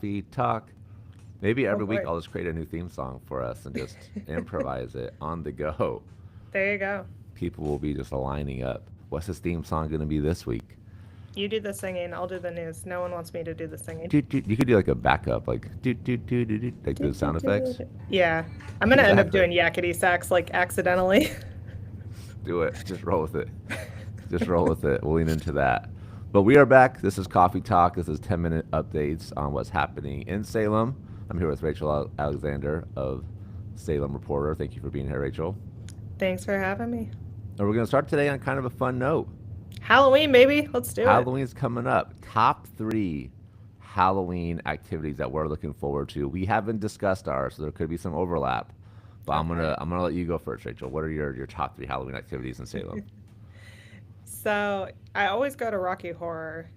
Coffee Talk. Maybe Go every for week it. I'll just create a new theme song for us and just improvise it on the go. There you go. People will be just lining up. What's this theme song going to be this week? You do the singing, I'll do the news. No one wants me to do the singing. You could do like a backup, like like Do, the do, sound do, effects. do. Yeah. I'm going to end up Exactly. doing yakety sax like accidentally. Do it. Just roll with it. Just roll with it. We'll lean into that. But we are back. This is Coffee Talk. This is 10-minute updates on what's happening in Salem. I'm here with Rachel Alexander of Salem Reporter. Thank you for being here, Rachel. Thanks for having me. And we're going to start today on kind of a fun note. Halloween, baby. Let's do it. Halloween's coming up. Top three Halloween activities that we're looking forward to. We haven't discussed ours, so there could be some overlap. But Okay. I'm gonna let you go first, Rachel. What are your top three Halloween activities in Salem? So I always go to Rocky Horror,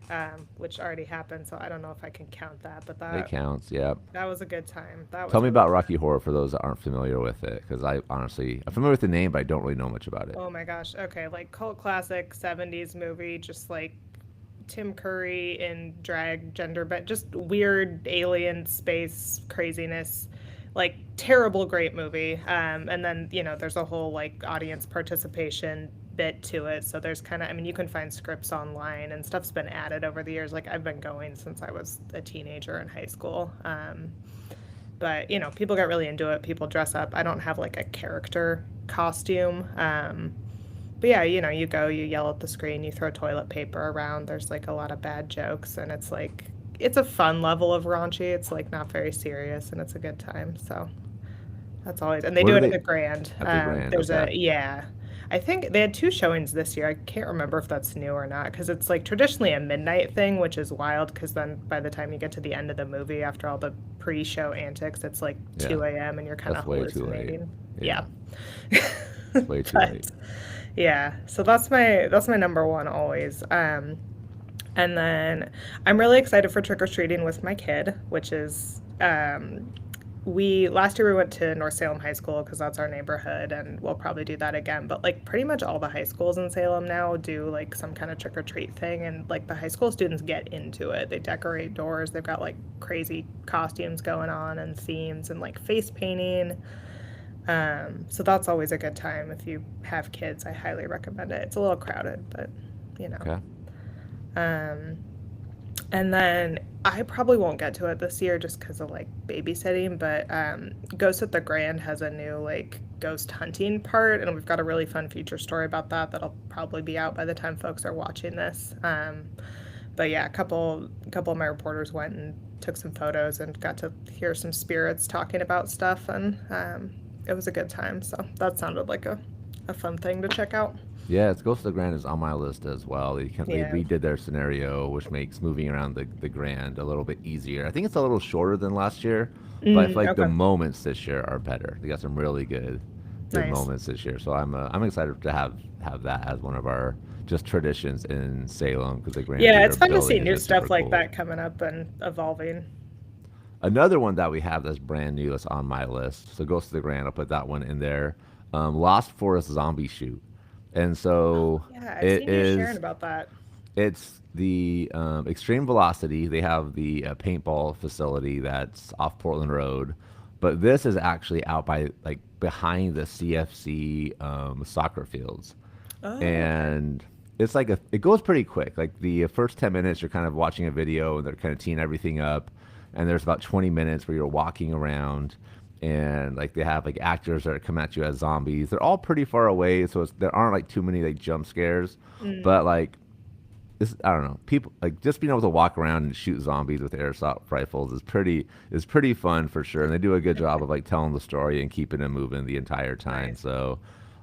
which already happened, so I don't know if I can count that, but It counts. Yeah. that was a good time. That Tell was me really about fun. Rocky Horror for those that aren't familiar with it, because I'm familiar with the name, but I don't really know much about it. Oh my gosh. Okay, like cult classic 70s movie, just like Tim Curry in drag gender, but just weird alien space craziness. Like terrible great movie. And then, there's a whole like audience participation bit to it. So there's kind of, I mean, you can find scripts online and stuff's been added over the years. Like I've been going since I was a teenager in high school. But people get really into it. People dress up. I don't have like a character costume. But yeah, you go, you yell at the screen, you throw toilet paper around. There's like a lot of bad jokes, and it's a fun level of raunchy. It's like not very serious, and it's a good time. So that's always, and they What do are it at they the Grand. at the Grand? There's Okay. yeah. I think they had two showings this year. I can't remember if that's new or not because it's like traditionally a midnight thing, which is wild because then by the time you get to the end of the movie, after all the pre-show antics, it's like Yeah. 2 a.m. and you're kind of That's way too late. hallucinating. Yeah. Yeah. It's way too late. But yeah, so that's my number one always. And then I'm really excited for trick or treating with my kid, which is we last year we went to North Salem High School because that's our neighborhood, and we'll probably do that again. But like pretty much all the high schools in Salem now do like some kind of trick or treat thing, and like the high school students get into it. They decorate doors. They've got like crazy costumes going on and themes and like face painting. So that's always a good time if you have kids. I highly recommend it. It's a little crowded, but you know. Okay. Um, and then I probably won't get to it this year just because of like babysitting, but Ghost at the Grand has a new like ghost hunting part, and we've got a really fun feature story about that that'll probably be out by the time folks are watching this. But yeah, a couple of my reporters went and took some photos and got to hear some spirits talking about stuff, and it was a good time. So that sounded like a fun thing to check out. Yeah, it's Ghost of the Grand is on my list as well. They Yeah. redid their scenario, which makes moving around the Grand a little bit easier. I think it's a little shorter than last year, but I feel like the Okay. moments this year are better. They got some really good Nice. moments this year. So I'm excited to have that as one of our just traditions in Salem because the Grand that Yeah, you're it's fun to see building is new just super stuff like cool. that coming up and evolving. Another one that we have that's brand new that's on my list. So Ghost of the Grand, I'll put that one in there. Lost Forest Zombie Shoot, and so Yeah, I've it seen you sharing is. about that. It's the Extreme Velocity. They have the paintball facility that's off Portland Road, but this is actually out by like behind the CFC soccer fields, Oh, okay. and it's like it goes pretty quick. Like the first 10 minutes, you're kind of watching a video and they're kind of teeing everything up, and there's about 20 minutes where you're walking around. And like they have like actors that come at you as zombies. They're all pretty far away, so there aren't like too many like jump scares. Mm, But like I don't know. People like just being able to walk around and shoot zombies with airsoft rifles is pretty fun for sure. And they do a good job of like telling the story and keeping it moving the entire time. nice. So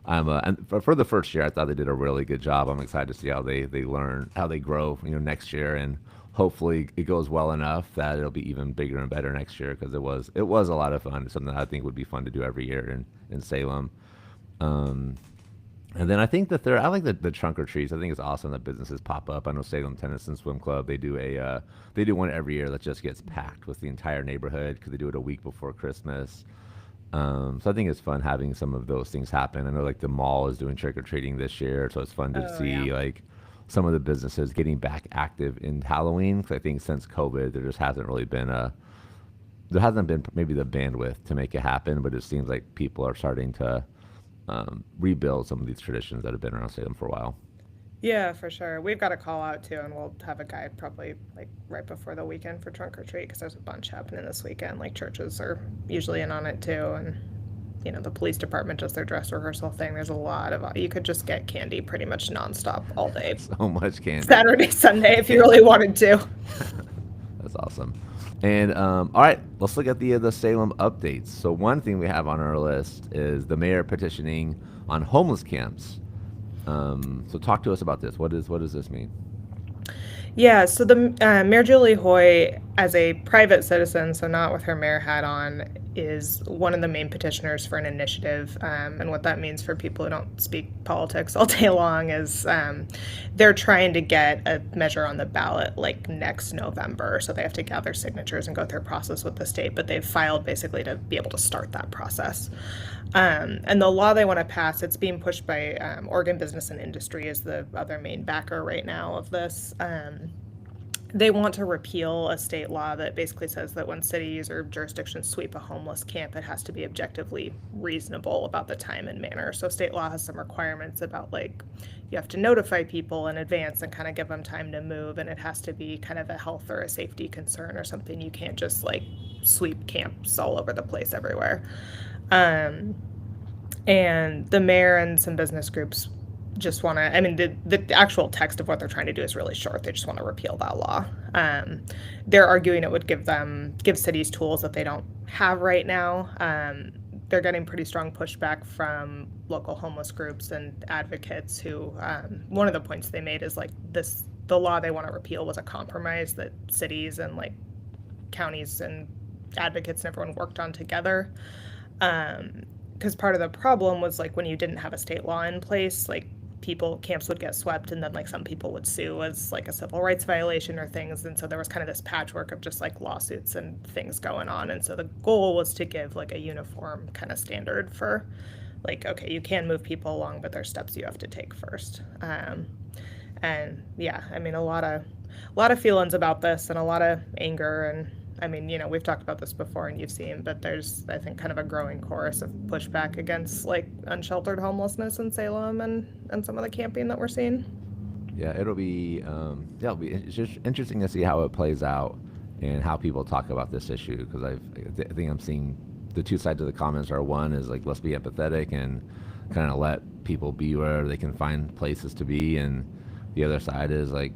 and for the first year, I thought they did a really good job. I'm excited to see how they learn, how they grow, next year, and hopefully it goes well enough that it'll be even bigger and better next year because it was a lot of fun. It's something that I think would be fun to do every year in Salem. Um, and then I think that I like the trunk or treats. I think it's awesome that businesses pop up. I know Salem Tennis and Swim Club. They do one every year that just gets packed with the entire neighborhood because they do it a week before Christmas. So I think it's fun having some of those things happen. I know like the mall is doing trick or treating this year, so it's fun to Oh, yeah. see like some of the businesses getting back active in Halloween. 'Cause I think since COVID, there just hasn't really been there hasn't been maybe the bandwidth to make it happen, but it seems like people are starting to rebuild some of these traditions that have been around Salem for a while. Yeah, for sure. We've got a call out too, and we'll have a guide probably like right before the weekend for trunk or treat because there's a bunch happening this weekend. Like churches are usually in on it too, and the police department does their dress rehearsal thing. There's a lot of you could just get candy pretty much nonstop all day, So much candy. Saturday, Sunday if you really wanted to. That's awesome. And all right, let's look at the Salem updates. So one thing we have on our list is the mayor petitioning on homeless camps. So talk to us about this. What does this mean? Yeah, so the Mayor Julie Hoy, as a private citizen, so not with her mayor hat on, is one of the main petitioners for an initiative. And what that means for people who don't speak politics all day long is they're trying to get a measure on the ballot like next November. So they have to gather signatures and go through a process with the state, but they've filed basically to be able to start that process. And the law they want to pass, it's being pushed by Oregon Business and Industry is the other main backer right now of this. They want to repeal a state law that basically says that when cities or jurisdictions sweep a homeless camp, it has to be objectively reasonable about the time and manner. So state law has some requirements about like you have to notify people in advance and kind of give them time to move, and it has to be kind of a health or a safety concern or something. You can't just like sweep camps all over the place everywhere. And the mayor and some business groups just want to, I mean, the actual text of what they're trying to do is really short. They just want to repeal that law. They're arguing it would give cities tools that they don't have right now. They're getting pretty strong pushback from local homeless groups and advocates who, one of the points they made is like the law they want to repeal was a compromise that cities and like counties and advocates and everyone worked on together. Because part of the problem was like when you didn't have a state law in place, like camps would get swept and then like some people would sue as like a civil rights violation or things. And so there was kind of this patchwork of just like lawsuits and things going on. And so the goal was to give like a uniform kind of standard for like, okay, you can move people along, but there's steps you have to take first. And yeah, I mean, a lot of feelings about this and a lot of anger. And I mean, we've talked about this before and you've seen, but there's, I think, kind of a growing chorus of pushback against like unsheltered homelessness in Salem and some of the camping that we're seeing. Yeah, it's just interesting to see how it plays out and how people talk about this issue because I think I'm seeing the two sides of the comments are one is like let's be empathetic and kind of let people be where they can find places to be, and the other side is like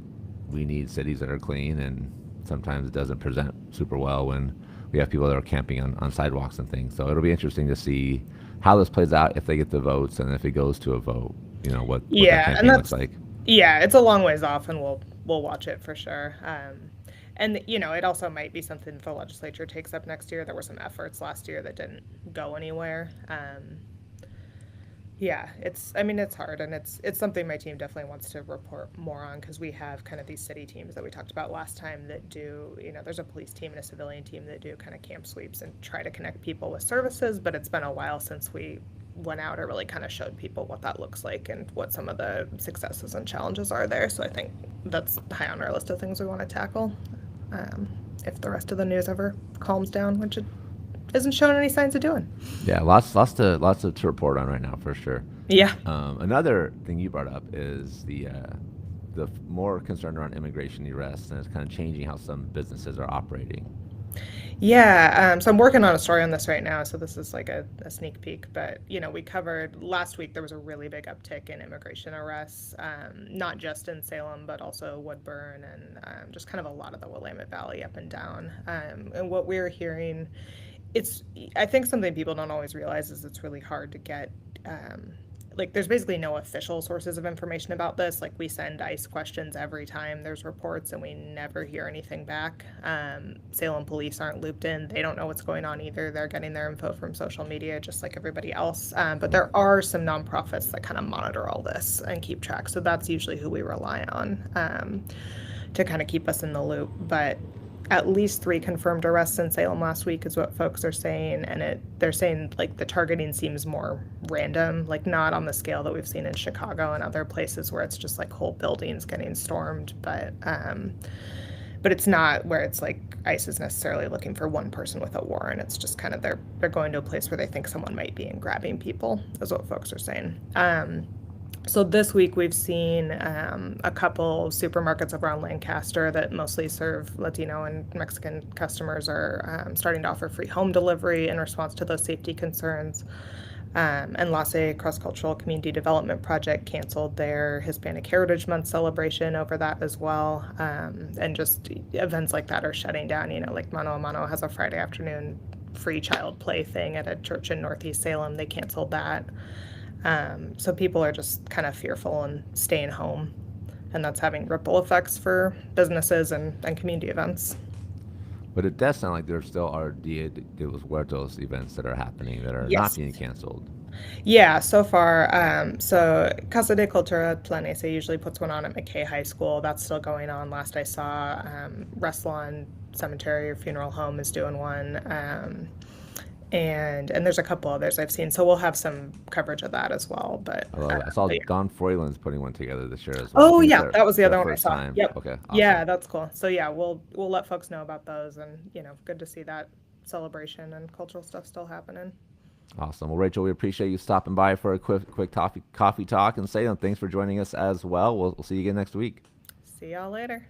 we need cities that are clean, and sometimes it doesn't present super well when we have people that are camping on sidewalks and things. So it'll be interesting to see how this plays out if they get the votes and if it goes to a vote. What that campaign looks like. Yeah, it's a long ways off, and we'll watch it for sure. And it also might be something the legislature takes up next year. There were some efforts last year that didn't go anywhere. Yeah, it's hard, and it's something my team definitely wants to report more on because we have kind of these city teams that we talked about last time that do, there's a police team and a civilian team that do kind of camp sweeps and try to connect people with services, but it's been a while since we went out and really kind of showed people what that looks like and what some of the successes and challenges are there. So I think that's high on our list of things we want to tackle if the rest of the news ever calms down, which it isn't showing any signs of doing. Yeah, lots to report on right now for sure. Yeah. Another thing you brought up is the more concern around immigration arrests, and it's kind of changing how some businesses are operating. Yeah, so I'm working on a story on this right now, so this is like a sneak peek, but we covered last week there was a really big uptick in immigration arrests, not just in Salem, but also Woodburn and just kind of a lot of the Willamette Valley up and down. And what we're hearing, I think something people don't always realize is it's really hard to get like there's basically no official sources of information about this. Like we send ICE questions every time there's reports and we never hear anything back. Salem police aren't looped in. They don't know what's going on either. They're getting their info from social media just like everybody else. But there are some nonprofits that kind of monitor all this and keep track. So that's usually who we rely on to kind of keep us in the loop. But at least 3 confirmed arrests in Salem last week is what folks are saying, and they're saying like the targeting seems more random, like not on the scale that we've seen in Chicago and other places where it's just like whole buildings getting stormed, but it's not where it's like ICE is necessarily looking for one person with a warrant. It's just kind of they're going to a place where they think someone might be and grabbing people, is what folks are saying. So this week we've seen a couple supermarkets around Lancaster that mostly serve Latino and Mexican customers are starting to offer free home delivery in response to those safety concerns. And LASE Cross Cultural Community Development Project canceled their Hispanic Heritage Month celebration over that as well. And just events like that are shutting down. You know, like Mano a Mano has a Friday afternoon free child play thing at a church in Northeast Salem. They canceled that. So people are just kind of fearful and staying home, and that's having ripple effects for businesses and community events. But it does sound like there still are Dia de los Muertos events that are happening that are not Yes. being canceled. Yeah, so far, so Casa de Cultura Planese usually puts one on at McKay High School. That's still going on. Last I saw, Restlawn Cemetery or Funeral Home is doing one. And there's a couple others I've seen. So we'll have some coverage of that as well. I love it. I saw But yeah. Don Froyland's putting one together this year as well. I Oh think it's yeah, that was the their other one I first saw. time. Yep. Okay, Yeah, awesome. that's cool. So yeah, we'll let folks know about those, and good to see that celebration and cultural stuff still happening. Awesome. Well, Rachel, we appreciate you stopping by for a quick coffee talk and Salem. Thanks for joining us as well. We'll see you again next week. See y'all later.